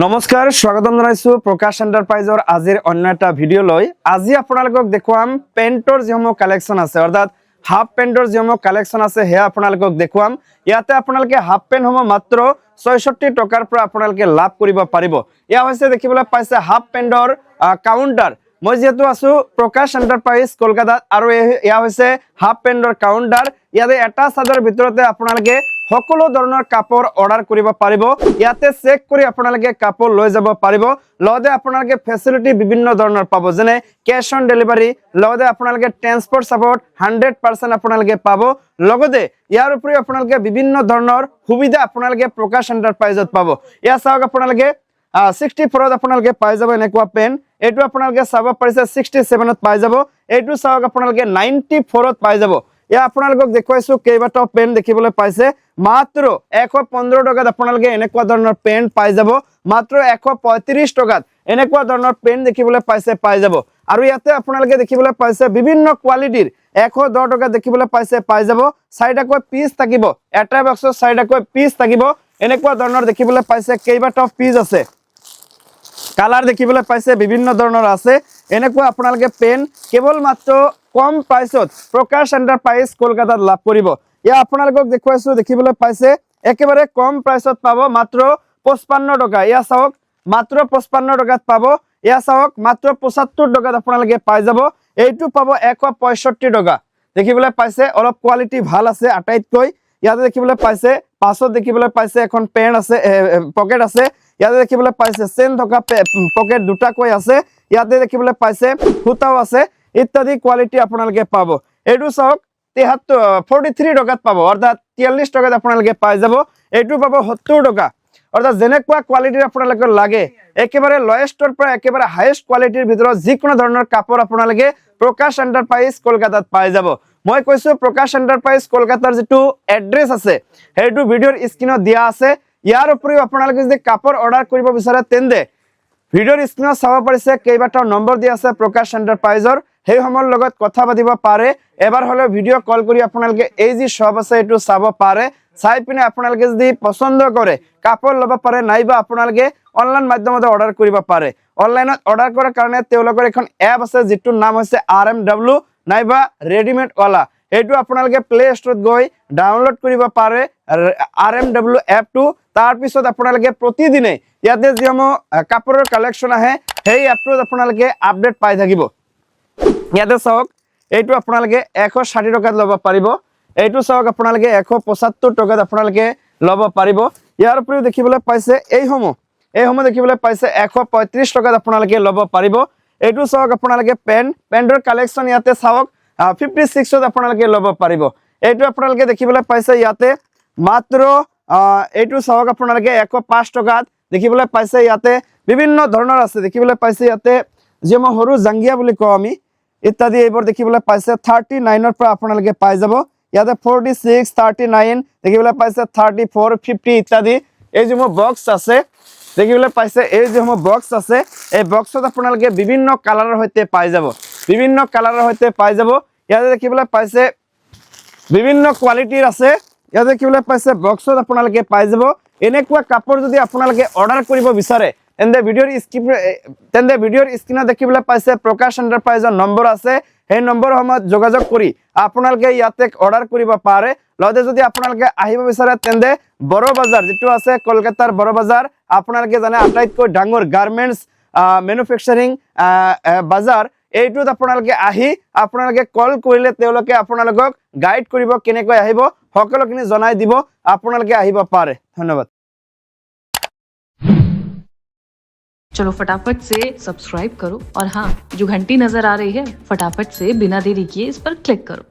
নমস্কাৰ স্বাগতম জনাইছো প্ৰকাশ এণ্টাৰপ্ৰাইজৰ আজিৰ অন্য এটা ভিডিঅ' লৈ আজি আপোনালোকক দেখুৱাম পেণ্টৰ যিসমূহ কালেকশ্যন আছে অৰ্থাৎ হাফ পেণ্টৰ যিসমূহ কালেকশ্যন আছে হেয়া আপোনালোকক দেখুৱাম ইয়াতে আপোনালোকে হাফ পেণ্টসমূহ মাত্ৰ ৬৬ টকাৰ পৰা আপোনালোকে লাভ কৰিব পাৰিব ইয়া হৈছে দেখিবলৈ পাইছে হাফ পেণ্টৰ কাউণ্টাৰ মই যেহেতু আছো প্ৰকাশ এণ্টাৰপ্ৰাইজ কলকাতাত আৰু ইয়া হৈছে হাফ পেণ্টৰ কাউণ্টাৰ ইয়াতে এটা চাদৰ ভিতৰতে আপোনালোকে সকলো ধৰণৰ কাপোৰ অৰ্ডাৰ কৰিব পাৰিব ইয়াতে চেক কৰি আপোনালোকে কাপোৰ লৈ যাব পাৰিব লগতে আপোনালোকে ফেচিলিটি বিভিন্ন ধৰণৰ পাব যেনে ক্যাশ অন ডেলিভাৰী লগতে আপোনালোকে ট্ৰান্সপোৰ্ট সাপোৰ্ট 100% আপোনালোকে পাব লগতে ইয়াৰ উপৰি আপোনালোকে বিভিন্ন ধৰণৰ সুবিধা আপোনালোকে প্ৰকাশ এণ্টাৰপ্ৰাইজত পাব ইয়া চাওক আপোনালোকে 64ত আপোনালোকে পাই যাব এনেকুৱা পেন এটো আপোনালোকে চাব পাৰিছে 67ত পাই যাব এটো চাওক আপোনালোকে 94ত পাই যাব ইয়া আপোনালোকক দেখুৱাইছো কেইবাটাও পেন দেখিবলৈ পাইছে মাত্ৰ 115 টকাত আপোনালোকে এনেকুৱা ধৰণৰ পেন পাই যাব মাত্ৰ 135 টকাত এনেকুৱা ধৰণৰ পেন দেখিবলৈ পাই যাব আৰু ইয়াতে আপোনালোকে দেখিবলৈ পাইছে বিভিন্ন কোৱালিটিৰ 110 টকা দেখিবলৈ পাই যাব চাইডাকৈ পিস থাকিব এটা বক্সৰ চাইডাকৈ পিস থাকিব এনেকুৱা ধৰণৰ দেখিবলৈ পাইছে কেইবাটাও পিস আছে কালাৰ দেখিবলৈ পাইছে বিভিন্ন ধৰণৰ আছে এনেকুৱা আপোনালোকে পেন কেৱল মাত্ৰ কম প্ৰাইসত প্ৰকাশ এণ্টাৰপ্ৰাইজ কলকাতাত লাভ কৰিব ইয়া আপোনালোকক দেখুৱাইছো দেখিবলৈ পাইছে একেবাৰে কম প্ৰাইসত পাব মাত্ৰ 55 টকা ইয়া চাওক মাত্ৰ 55 টকাত পাব ইয়া চাওক মাত্ৰ 75 টকাত আপোনালোকে পাই যাব এইটো পাব 165 টকা দেখিবলৈ পাইছে অলপ কোৱালিটি ভাল আছে আটাইতকৈ ইয়াতে দেখিবলৈ পাইছে পাছত দেখিবলৈ পাইছে এখন পেন আছে পকেট আছে ইয়াতে দেখিবলৈ পাইছে চেন থকা পকেট দুটাকৈ আছে ইয়াতে দেখিবলৈ পাইছে ফুটাও আছে ইত্যাদি কোৱালিটি আপোনালোকে পাব এটো চাওক 43 টকাত পাব অৰ্থাৎ 43 টকাত আপোনালোকে পাই যাব এটো পাব 70 টকা অৰ্থাৎ যেনেকুৱা কোৱালিটিৰ আপোনালোকে লাগে একেবাৰে লয়েষ্টৰ পৰা একেবাৰে হাইয়েষ্ট কোৱালিটিৰ ভিতৰত যিকোনো ধৰণৰ কাপোৰ আপোনালোকে প্ৰকাশ এণ্টাৰপ্ৰাইজ কলকাতাত পাই যাব মই কৈছো প্ৰকাশ এণ্টাৰপ্ৰাইজ কলকাতাৰ যেটো এড্ৰেছ আছে হেতু ভিডিঅ'ৰ স্ক্ৰিনত দিয়া আছে ইয়াৰ উপৰিও আপোনালোকে যদি কাপোৰ অৰ্ডাৰ কৰিব বিচাৰে তেন্তে ভিডিঅ'ৰ স্ক্ৰিনত চাব পাৰিছে কেইবাটাও নম্বৰ দিয়া আছে প্ৰকাশ এণ্টাৰপ্ৰাইজৰ সেই সময়ৰ লগত কথা পাতিব পাৰে এবাৰ হলে ভিডিঅ' কল কৰি আপোনালোকে এই যি শপ আছে এটো চাব পাৰে চাই পিনে আপোনালোকে যদি পছন্দ কৰে কাপোৰ লব পাৰে নাইবা আপোনালোকে অনলাইন মাধ্যমত অৰ্ডাৰ কৰিব পাৰে অনলাইনত অৰ্ডাৰ কৰাৰ কাৰণে তেওঁলোকৰ এখন এপ আছে যেটোৰ নাম হৈছে RMW নাইবা ৰেডিমেড ওয়ালা এটো আপোনালোকে প্লে ষ্টৰত গৈ ডাউনলোড কৰিব পাৰে RMW এপটো তাৰ পিছত আপোনালোকে প্ৰতিদিনে ইয়াতে যিসমূহ কাপোৰৰ কালেকশ্যন আহে সেই এপটোত আপোনালোকে আপডেট পাই থাকিব ইয়াতে চাওক এইটো আপোনালোকে 160 টকাত লব পাৰিব এইটো চাওক আপোনালোকে 175 টকাত আপোনালোকে লব পাৰিব ইয়াৰ উপৰিও দেখিবলৈ পাইছে এই সমূহ দেখিবলৈ পাইছে 135 টকাত আপোনালোকে লব পাৰিব এইটো চাওক আপোনালোকে পেন্টৰ কালেকশ্যন ইয়াতে চাওক 56ত আপোনালোকে লব পাৰিব এইটো আপোনালোকে দেখিবলৈ পাইছে ইয়াতে মাত্ৰ এইটো চাওক আপোনালোকে 105 টকাত দেখিবলৈ পাইছে ইয়াতে বিভিন্ন ধৰণৰ আছে দেখিবলৈ পাইছে ইয়াতে যেমন হৰু জাঙ্গিয়া বুলি কও আমি ইত্যাদি এইবোৰ দেখিবলৈ পাইছে 39ৰ পৰা আপোনালোকে পাই যাব ইয়াতে 46 39 দেখিবলৈ পাইছে 34 50 ইত্যাদি এই যেমন বক্স আছে দেখিবলৈ পাইছে এই যেমন বক্স আছে এই বক্সত আপোনালোকে বিভিন্ন কালাৰৰ হৈতে পাই যাব ইয়াতে দেখিবলৈ পাইছে বিভিন্ন কোৱালিটিৰ আছে ইয়াতে দেখিবলৈ পাইছে বক্সত আপোনালোকে পাই যাব এনেকুৱা কাপোৰ যদি আপোনালোকে অৰ্ডাৰ কৰিব বিচাৰে তেন্তে ভিডিঅ'ৰ স্ক্ৰিনত দেখিবলৈ পাইছে প্ৰকাশ এণ্টাৰপ্ৰাইজৰ নম্বৰ আছে সেই নম্বৰ সময়ত যোগাযোগ কৰি আপোনালোকে ইয়াতে অৰ্ডাৰ কৰিব পাৰে লগতে যদি আপোনালোকে আহিব বিচাৰে তেন্তে বড় বাজাৰ যেটো আছে কলকাতাৰ বড় বাজাৰ আপোনালোকে জানে আটাইতকৈ ডাঙৰ গাৰ্মেন্টস ম্যানুফ্যাকচাৰিং বাজাৰ এইটোত আপোনালোকে আহি আপোনালোকে কল কৰিলে তেওঁলোকে আপোনালোকক গাইড কৰিব কেনেকৈ আহিব সকলোখিনি জনাই দিব আপোনালোকে আহিব পাৰে ধন্যবাদ चलो फटाफट से सब्सक्राइब करो और हाँ जो घंटी नजर आ रही है फटाफट से बिना देरी किए इस पर क्लिक करो।